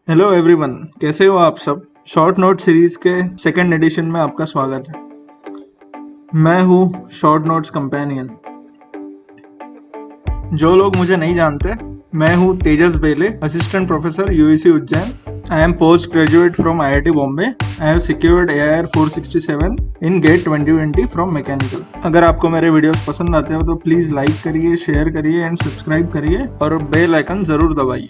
Hello everyone, कैसे हो आप सब। शॉर्ट नोट सीरीज के सेकंड एडिशन में आपका स्वागत है। मैं हूँ शॉर्ट नोट्स कंपेनियन। जो लोग मुझे नहीं जानते, मैं हूँ Tejas Bele, assistant professor UEC Ujjain. I am post graduate from IIT Bombay. I have secured AIR 467 in GATE 2020 from mechanical. अगर आपको मेरे वीडियोस पसंद आते हो तो प्लीज लाइक करिए, शेयर करिए एंड सब्सक्राइब करिए और बेल आइकन जरूर दबाइए।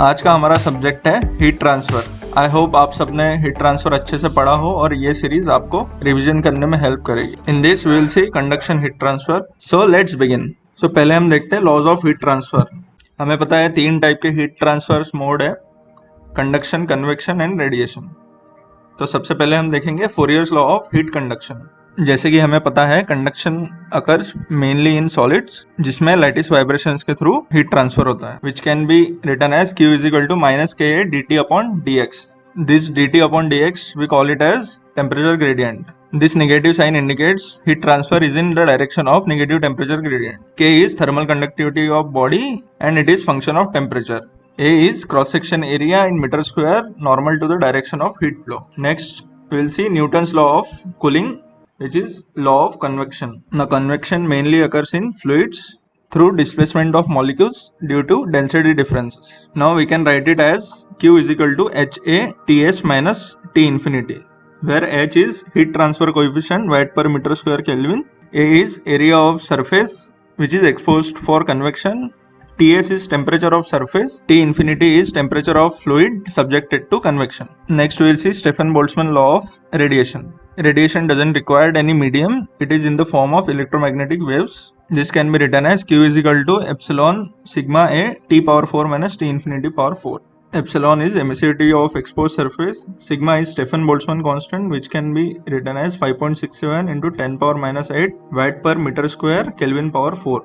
आज का हमारा सब्जेक्ट है हीट ट्रांसफर। आई होप आप सबने हीट ट्रांसफर अच्छे से पढ़ा हो और ये सीरीज आपको रिवीजन करने में हेल्प करेगी। In this we will see conduction heat transfer. So let's begin. So पहले हम देखते हैं लॉज ऑफ हीट ट्रांसफर। हमें पता है 3 टाइप के हीट ट्रांसफर मोड है, कंडक्शन, कन्वेक्शन एंड रेडिएशन। तो सबसे पहले हम देखेंगे Fourier's law of heat conduction. जैसे कि हमें पता है conduction occurs mainly in solids, जिसमें लैटिस वाइब्रेशंस के थ्रू हीट ट्रांसफर होता है, which can be written as Q is equal to -KA dt upon dx. This dt upon dx we call it as temperature gradient. This negative sign indicates heat transfer is in the direction of negative temperature gradient. K is thermal conductivity of body and it is function of temperature. A is cross section area in meter square normal to the direction of heat flow. Next we will see Newton's law of cooling, which is law of convection. Now convection mainly occurs in fluids through displacement of molecules due to density differences. Now we can write it as Q is equal to HA Ts minus T infinity, where H is heat transfer coefficient watt per meter square Kelvin, A is area of surface which is exposed for convection, Ts is temperature of surface, T infinity is temperature of fluid subjected to convection. Next we will see Stefan-Boltzmann law of radiation. Radiation doesn't require any medium, it is in the form of electromagnetic waves. This can be written as Q is equal to epsilon sigma A T power 4 minus T infinity power 4. Epsilon is emissivity of exposed surface, sigma is Stefan-Boltzmann constant, which can be written as 5.67 into 10 power minus 8 watt per meter square Kelvin power 4.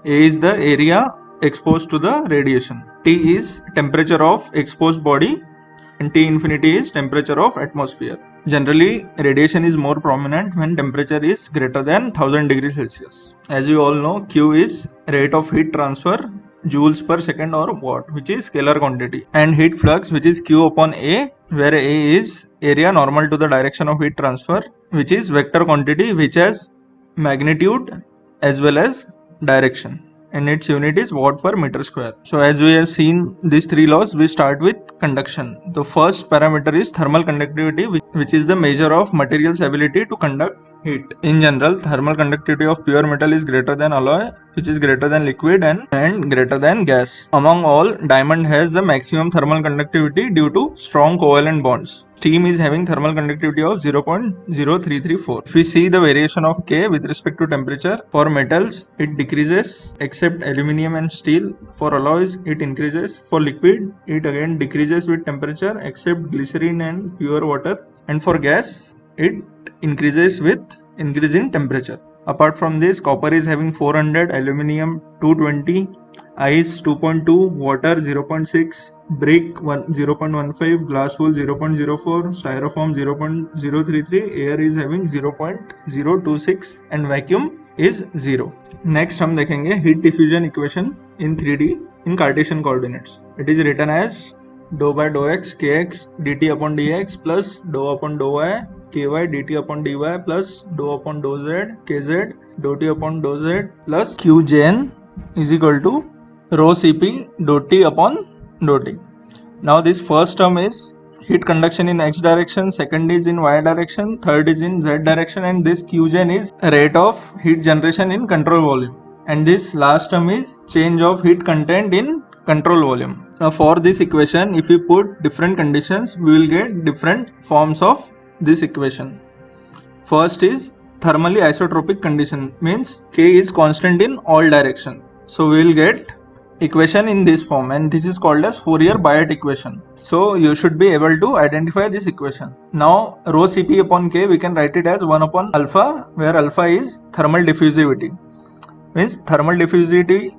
A is the area exposed to the radiation. T is temperature of exposed body and T infinity is temperature of atmosphere. Generally, radiation is more prominent when temperature is greater than 1000 degrees Celsius. As you all know, Q is rate of heat transfer, joules per second or watt, which is scalar quantity, and heat flux, which is Q upon A, where A is area normal to the direction of heat transfer, which is vector quantity which has magnitude as well as direction, and its unit is watt per meter square. So as we have seen these 3 laws, we start with conduction. The first parameter is thermal conductivity, which is the measure of material's ability to conduct heat. In general, thermal conductivity of pure metal is greater than alloy, which is greater than liquid and greater than gas. Among all, diamond has the maximum thermal conductivity due to strong covalent bonds. Steam is having thermal conductivity of 0.0334. If we see the variation of K with respect to temperature, for metals it decreases except aluminium and steel. For alloys it increases. For liquid it again decreases with temperature except glycerin and pure water. And for gas it increases with increase in temperature. Apart from this, copper is having 400, aluminium 220, ice 2.2, water 0.6, brick 0.15, glass wool 0.04, styrofoam 0.033, air is having 0.026 and vacuum is 0. Next हम देखेंगे heat diffusion equation in 3D in Cartesian coordinates. It is written as dou by dou x kx dt upon dx plus dou upon dou y ky dt upon dy plus dou upon dou z kz dou t upon dou z plus qjn is equal to rho cp dou t upon dou t. Now this first term is heat conduction in x direction, second is in y direction, third is in z direction, and this qgen is rate of heat generation in control volume, and this last term is change of heat content in control volume. Now for this equation, if we put different conditions, we will get different forms of this equation. First is thermally isotropic condition, means K is constant in all direction. So we will get equation in this form, and this is called as Fourier-Biot equation. So you should be able to identify this equation. Now rho Cp upon K, we can write it as 1 upon alpha, where alpha is thermal diffusivity, means thermal diffusivity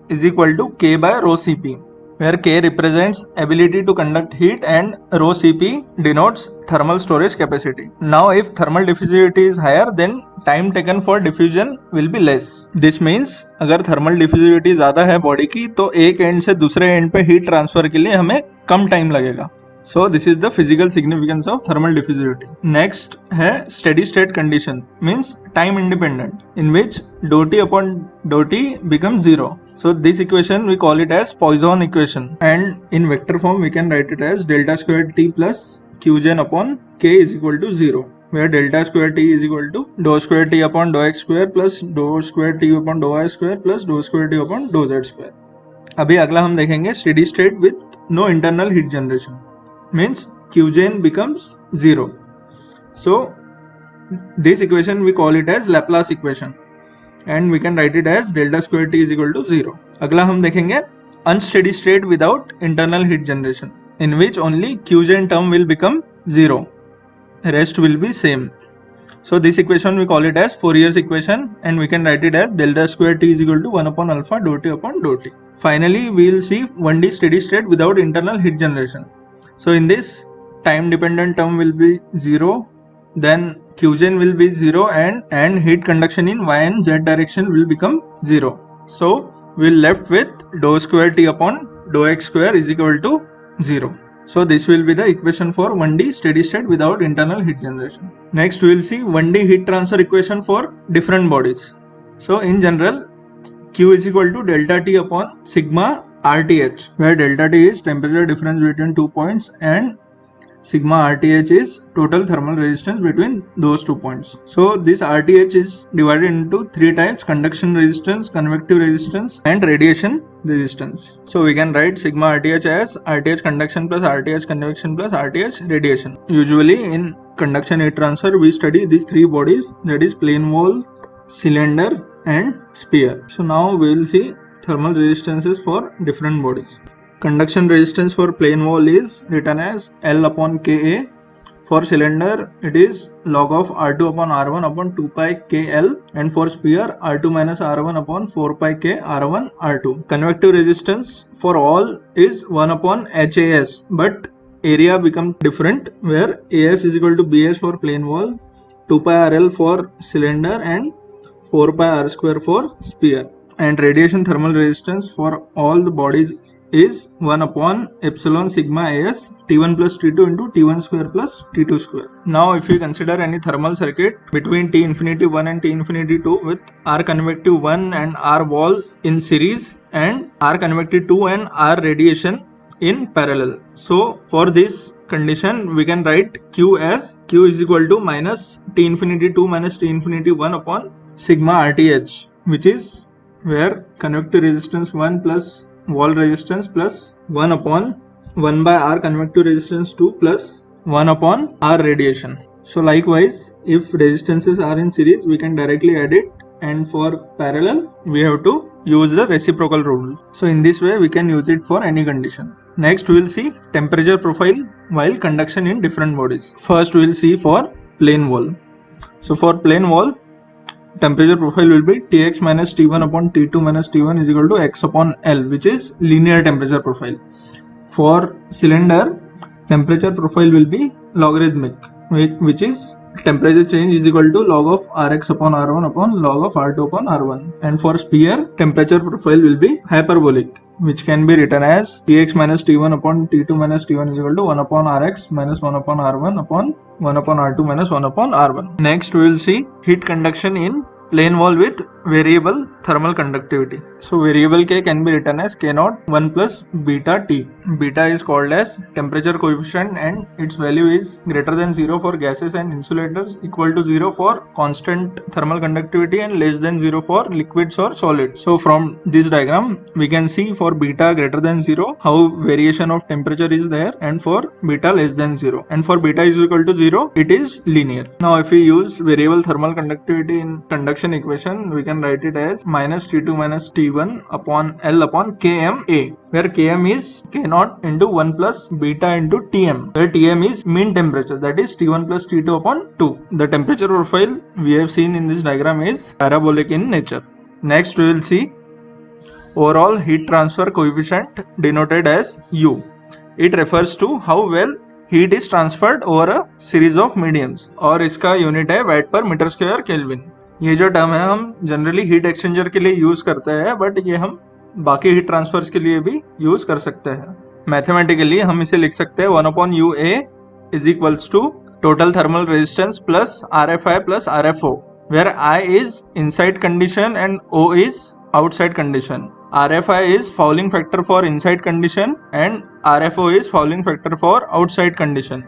is equal to K by rho Cp. where K represents ability to conduct heat and rho Cp denotes thermal storage capacity. Now if thermal diffusivity is higher, then time taken for diffusion will be less. This means अगर thermal diffusivity ज़्यादा है body की तो एक and से दूसरे and पे heat transfer के लिए हमें कम टाइम लगेगा. So this is the physical significance of thermal diffusivity. Next है steady state condition, means time independent, in which dou T upon dou T becomes 0. So this equation we call it as Poisson equation, and in vector form we can write it as delta square T plus Qgen upon K is equal to 0, where delta square T is equal to dou square T upon dou x square plus dou square T upon dou y square plus dou square T upon dou z square. अभी अगला हम देखेंगे steady state with no internal heat generation, means Qgen becomes 0. So this equation we call it as Laplace equation, and we can write it as delta square T is equal to 0. अगला हम देखेंगे unsteady state without internal heat generation, in which only Qgen term will become 0, rest will be same. So this equation we call it as Fourier's equation, and we can write it as delta square T is equal to 1 upon alpha dou T upon dou T. Finally we will see 1D steady state without internal heat generation. So in this, time dependent term will be 0, then Qgen will be 0, and heat conduction in y and z direction will become 0. So we're left with dou square T upon dou x square is equal to 0. So this will be the equation for 1D steady state without internal heat generation. Next we will see 1D heat transfer equation for different bodies. So in general, Q is equal to delta T upon sigma RTH, where delta T is temperature difference between 2 points and sigma RTH is total thermal resistance between those 2 points. So this RTH is divided into 3 types: conduction resistance, convective resistance, and radiation resistance. So we can write sigma RTH as RTH conduction plus RTH convection plus RTH radiation. Usually in conduction heat transfer we study these 3 bodies, that is plane wall, cylinder and sphere. So now we will see thermal resistances for different bodies. Conduction resistance for plane wall is written as L upon Ka. For cylinder it is log of R2 upon R1 upon 2 pi KL, and for sphere R2 minus R1 upon 4 pi K R1 R2. Convective resistance for all is 1 upon HAS, but area becomes different, where AS is equal to BS for plane wall, 2 pi RL for cylinder and 4 pi R square for sphere. And radiation thermal resistance for all the bodies is 1 upon epsilon sigma as T1 plus T2 into T1 square plus T2 square. Now if we consider any thermal circuit between T infinity 1 and T infinity 2 with R convective 1 and R wall in series and R convective 2 and R radiation in parallel. So for this condition we can write Q as Q is equal to minus T infinity 2 minus T infinity 1 upon sigma RTH, which is where convective resistance 1 plus wall resistance plus 1 upon 1 by R convective resistance 2 plus 1 upon R radiation. So likewise, if resistances are in series we can directly add it, and for parallel we have to use the reciprocal rule. So in this way we can use it for any condition. Next we will see temperature profile while conduction in different bodies. First we will see for plane wall. So for plane wall, temperature profile will be Tx minus T1 upon T2 minus T1 is equal to x upon L, which is linear temperature profile. For cylinder, temperature profile will be logarithmic, which is temperature change is equal to log of Rx upon R1 upon log of R2 upon R1. And for sphere, temperature profile will be hyperbolic, which can be written as Tx minus T1 upon T2 minus T1 is equal to 1 upon Rx minus 1 upon R1 upon 1 upon R2 minus 1 upon R1. Next we will see heat conduction in plane wall with variable thermal conductivity. So variable K can be written as K0 1 plus beta T. Beta is called as temperature coefficient and its value is greater than 0 for gases and insulators, equal to 0 for constant thermal conductivity and less than 0 for liquids or solids. So from this diagram we can see for beta greater than 0 how variation of temperature is there, and for beta less than 0, and for beta is equal to 0 it is linear. Now if we use variable thermal conductivity in conduction equation, we can write it as minus T2 minus T1 upon L upon Kma, where Km is K0 into 1 plus beta into Tm, where Tm is mean temperature, that is T1 plus T2 upon 2. The temperature profile we have seen in this diagram is parabolic in nature. Next we will see Overall heat transfer coefficient denoted as U. It refers to how well heat is transferred over a series of mediums और इसका unit है वाट पर metre square kelvin. ये जो term है हम generally heat exchanger के लिए यूज करते हैं, बट ये हम बाकी हीट ट्रांसफर्स के लिए भी यूज कर सकते हैं। मैथमेटिकली हम इसे लिख सकते हैं 1/UA is equals to total thermal resistance plus RFI plus RFO, where I is inside condition and O is outside condition. RFI is fouling factor for inside condition and RFO is fouling factor for outside condition.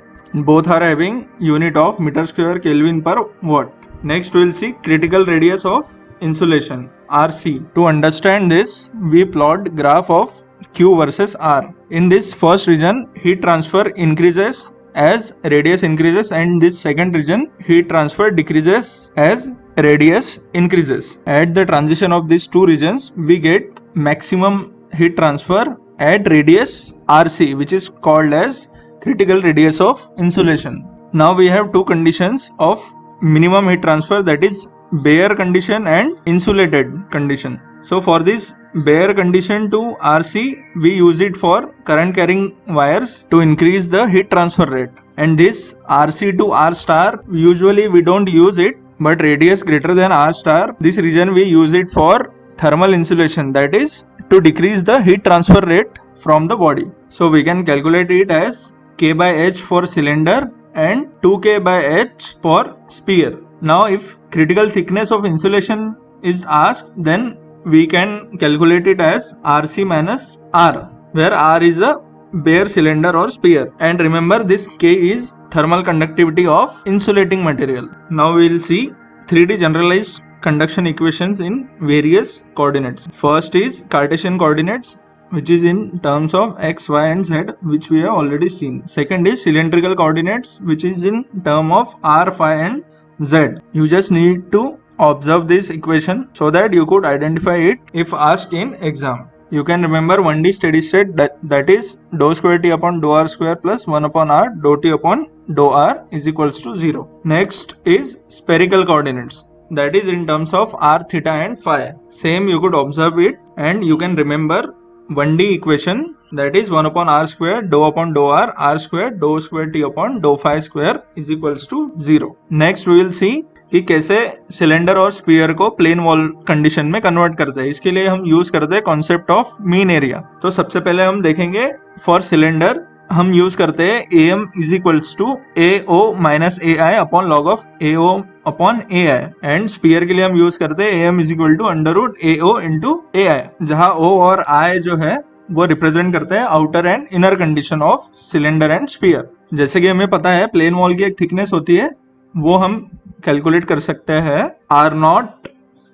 Both are having unit of meter square Kelvin per watt. Next we'll see critical radius of insulation, RC. To understand this, we plot graph of Q versus R. In this first region, heat transfer increases as radius increases, and this second region heat transfer decreases as radius increases. At the transition of these two regions, we get maximum heat transfer at radius RC, which is called as critical radius of insulation. Now we have two conditions of minimum heat transfer, that is bare condition and insulated condition. So for this bare condition to RC, we use it for current carrying wires to increase the heat transfer rate. And this RC to R star, usually we don't use it, but radius greater than R star, this region we use it for thermal insulation, that is to decrease the heat transfer rate from the body. So we can calculate it as K by H for cylinder and 2K by H for sphere. Now if critical thickness of insulation is asked, then we can calculate it as RC minus R, where R is a bare cylinder or sphere, and remember this K is thermal conductivity of insulating material. Now we will see 3D generalized conduction equations in various coordinates. First is Cartesian coordinates, which is in terms of x, y and z, which we have already seen. Second is cylindrical coordinates, which is in term of r, phi and z. You just need to observe this equation so that you could identify it if asked in exam. You can remember 1D steady state, that is dou square T upon dou R square plus 1 upon R dou T upon dou R is equals to 0. Next is spherical coordinates, that is in terms of r, theta and phi. Same you could observe it, and you can remember 1D equation, that is 1 upon R square dou upon dou R square dou square T upon dou phi square is equals to 0. Next we will see कि कैसे cylinder और sphere को plane wall condition में convert करते हैं। इसके लिए हम यूज करते हैं कॉन्सेप्ट ऑफ मीन एरिया। तो सबसे पहले हम देखेंगे फॉर सिलेंडर हम यूज करते हैं AM is equals to AO minus AI upon log of AO upon AI, and sphere के लिए हम यूज करते हैं AM is equal to under root AO into AI, जहां O और I जो है वो रिप्रेजेंट करते हैं outer and inner condition of cylinder and sphere. जैसे कि हमें पता है प्लेन वॉल की एक थिकनेस होती है, वो हम कैलकुलेट कर सकते हैं R not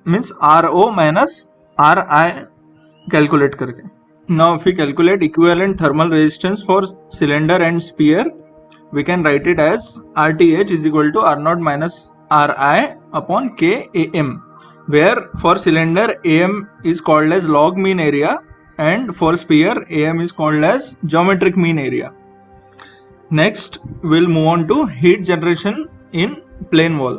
means RO minus RI calculate करके। Now if we calculate equivalent thermal resistance for cylinder and sphere, we can write it as RTH is equal to R not minus RI upon K AM, where for cylinder AM is called as log mean area and for sphere AM is called as geometric mean area. Next we'll move on to heat generation in plane wall.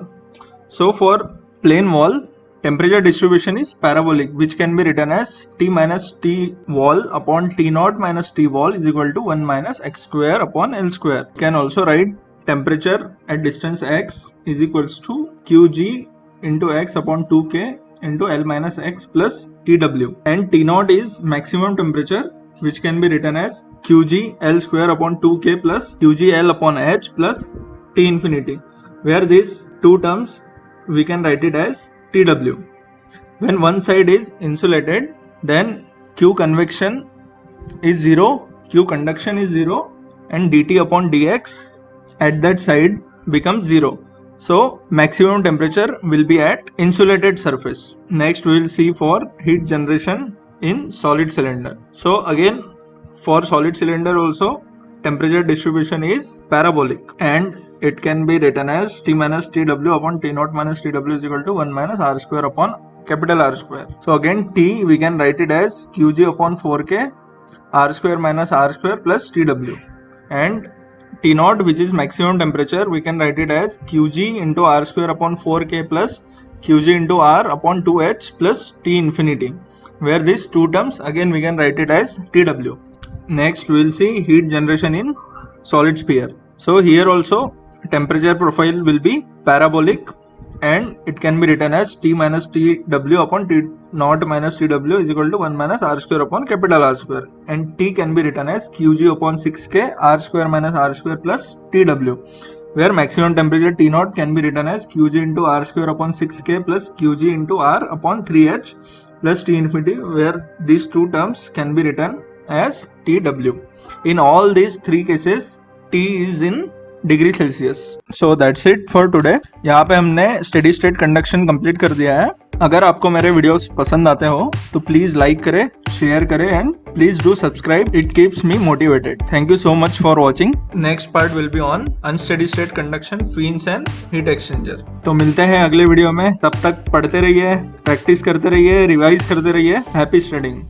So for plane wall, temperature distribution is parabolic, which can be written as T minus T wall upon T naught minus T wall is equal to 1 minus x square upon L square. You can also write temperature at distance x is equals to Qg into x upon 2k into L minus x plus Tw, and T naught is maximum temperature, which can be written as Qg L square upon 2k plus Qg L upon h plus T infinity, where these two terms we can write it as Tw. When one side is insulated, then Q convection is 0, Q conduction is 0, and dt upon dx at that side becomes 0. So maximum temperature will be at insulated surface. Next we will see for heat generation in solid cylinder. So again for solid cylinder also temperature distribution is parabolic, and it can be written as T minus Tw upon T naught minus Tw is equal to 1 minus R square upon capital R square. So again T we can write it as Qg upon 4k R square minus R square plus Tw, and T naught, which is maximum temperature, we can write it as Qg into R square upon 4k plus Qg into R upon 2h plus T infinity, where these two terms again we can write it as TW. Next we will see heat generation in solid sphere. So here also temperature profile will be parabolic, and it can be written as T minus TW upon T naught minus TW is equal to 1 minus R square upon capital R square, and T can be written as QG upon 6K R square minus R square plus TW, where maximum temperature T naught can be written as QG into R square upon 6K plus QG into R upon 3H plus T infinity, where these two terms can be written as TW. In all these three cases, T is in degree Celsius. So that's it for today. यहाँ पे हमने steady state conduction complete कर दिया है. अगर आपको मेरे videos पसंद आते हो तो प्लीज लाइक करें, शेयर करें and please do subscribe. It keeps me motivated. Thank you so much for watching. Next part will be on unsteady state conduction, fins and heat exchanger. तो मिलते हैं अगले वीडियो में. तब तक पढ़ते रहिए, प्रैक्टिस करते रहिए, रिवाइज करते रहिए. Happy studying.